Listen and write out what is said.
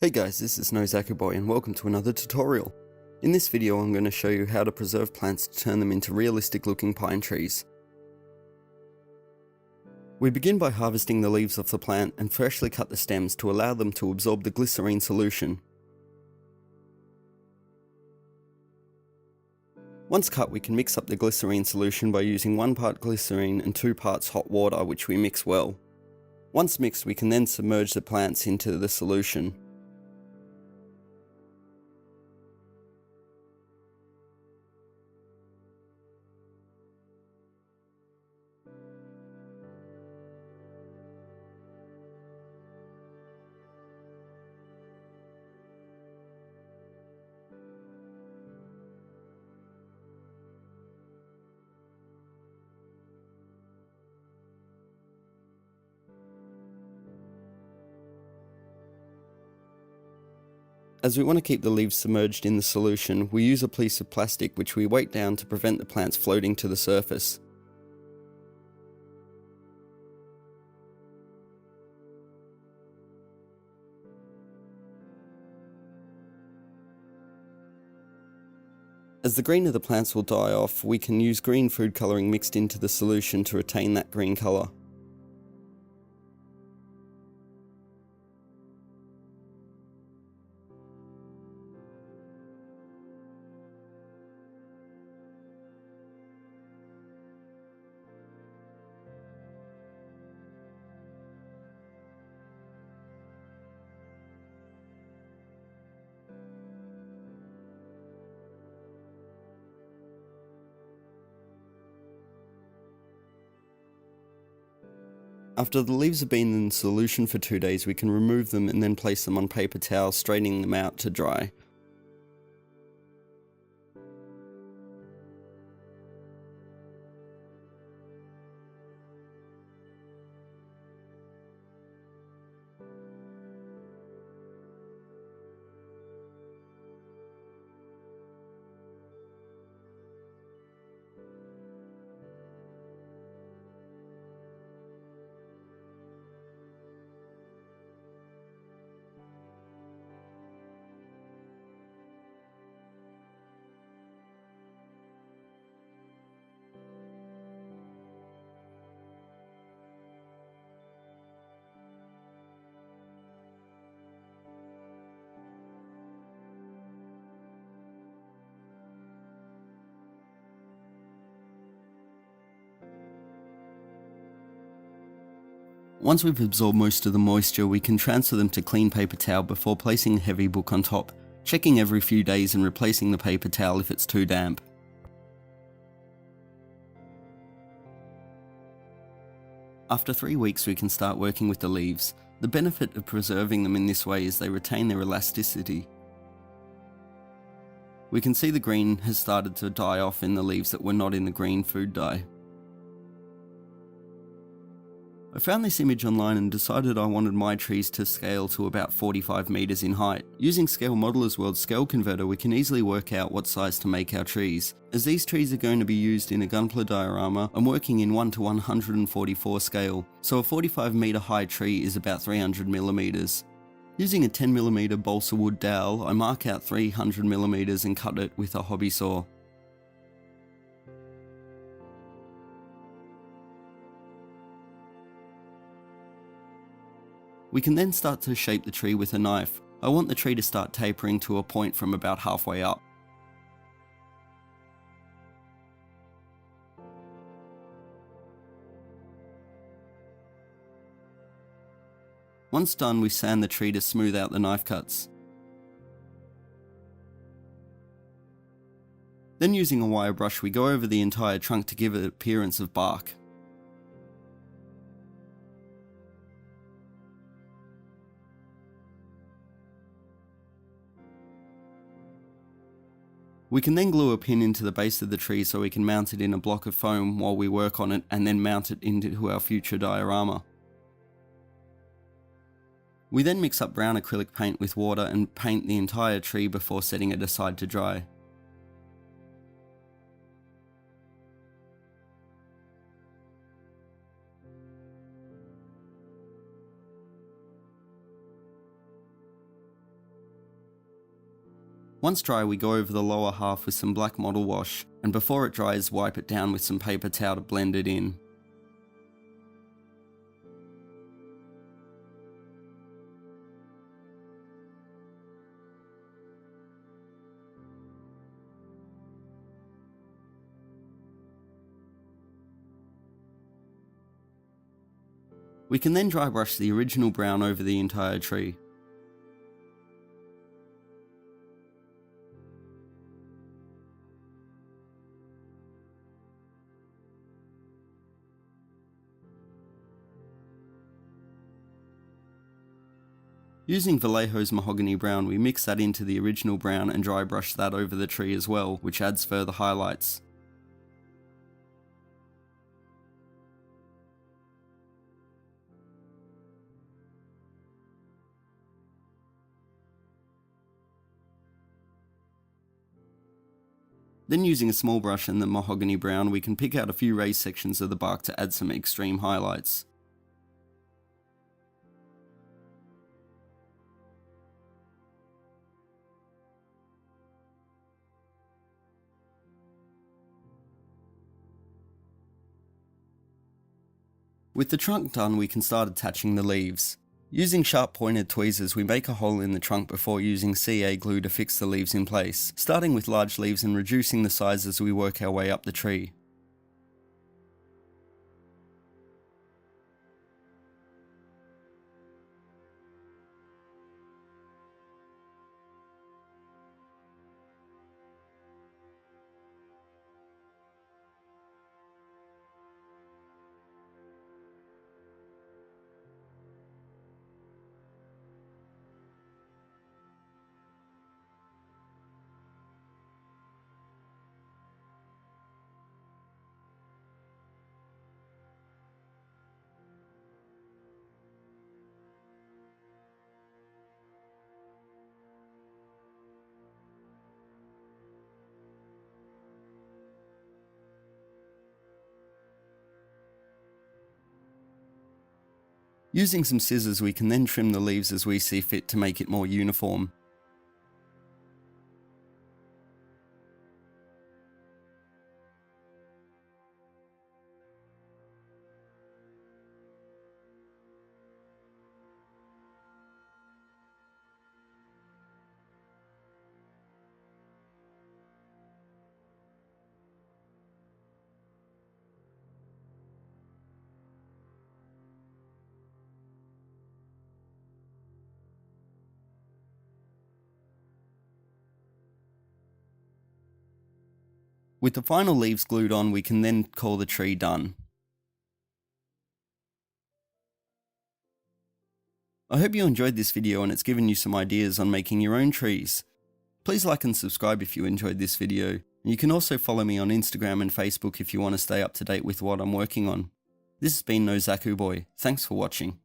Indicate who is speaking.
Speaker 1: Hey guys, this is Boy and welcome to another tutorial. In this video I'm going to show you how to preserve plants to turn them into realistic looking pine trees. We begin by harvesting the leaves off the plant and freshly cut the stems to allow them to absorb the glycerin solution. Once cut, we can mix up the glycerin solution by using 1 part glycerin and 2 parts hot water, which we mix well. Once mixed, we can then submerge the plants into the solution. As we want to keep the leaves submerged in the solution, we use a piece of plastic which we weight down to prevent the plants floating to the surface. As the green of the plants will die off, we can use green food colouring mixed into the solution to retain that green colour. After the leaves have been in solution for 2 days, we can remove them and then place them on paper towels, straightening them out to dry. Once we've absorbed most of the moisture, we can transfer them to clean paper towel before placing a heavy book on top, checking every few days and replacing the paper towel if it's too damp. After 3 weeks we can start working with the leaves. The benefit of preserving them in this way is they retain their elasticity. We can see the green has started to die off in the leaves that were not in the green food dye. I found this image online and decided I wanted my trees to scale to about 45 meters in height. Using Scale Modeller's World Scale Converter, we can easily work out what size to make our trees. As these trees are going to be used in a Gunpla diorama, I'm working in 1 to 144 scale, so a 45 meter high tree is about 300 millimeters. Using a 10mm balsa wood dowel, I mark out 300 millimeters and cut it with a hobby saw. We can then start to shape the tree with a knife. I want the tree to start tapering to a point from about halfway up. Once done, we sand the tree to smooth out the knife cuts. Then using a wire brush, we go over the entire trunk to give it an appearance of bark. We can then glue a pin into the base of the tree so we can mount it in a block of foam while we work on it and then mount it into our future diorama. We then mix up brown acrylic paint with water and paint the entire tree before setting it aside to dry. Once dry, we go over the lower half with some black model wash, and before it dries, wipe it down with some paper towel to blend it in. We can then dry brush the original brown over the entire tree. Using Vallejo's mahogany brown, we mix that into the original brown and dry brush that over the tree as well, which adds further highlights. Then using a small brush and the mahogany brown, we can pick out a few raised sections of the bark to add some extreme highlights. With the trunk done, we can start attaching the leaves. Using sharp pointed tweezers, we make a hole in the trunk before using CA glue to fix the leaves in place, starting with large leaves and reducing the size as we work our way up the tree. Using some scissors, we can then trim the leaves as we see fit to make it more uniform. With the final leaves glued on, we can then call the tree done. I hope you enjoyed this video and it's given you some ideas on making your own trees. Please like and subscribe if you enjoyed this video. And you can also follow me on Instagram and Facebook if you want to stay up to date with what I'm working on. This has been No Zaku Boy. Thanks for watching.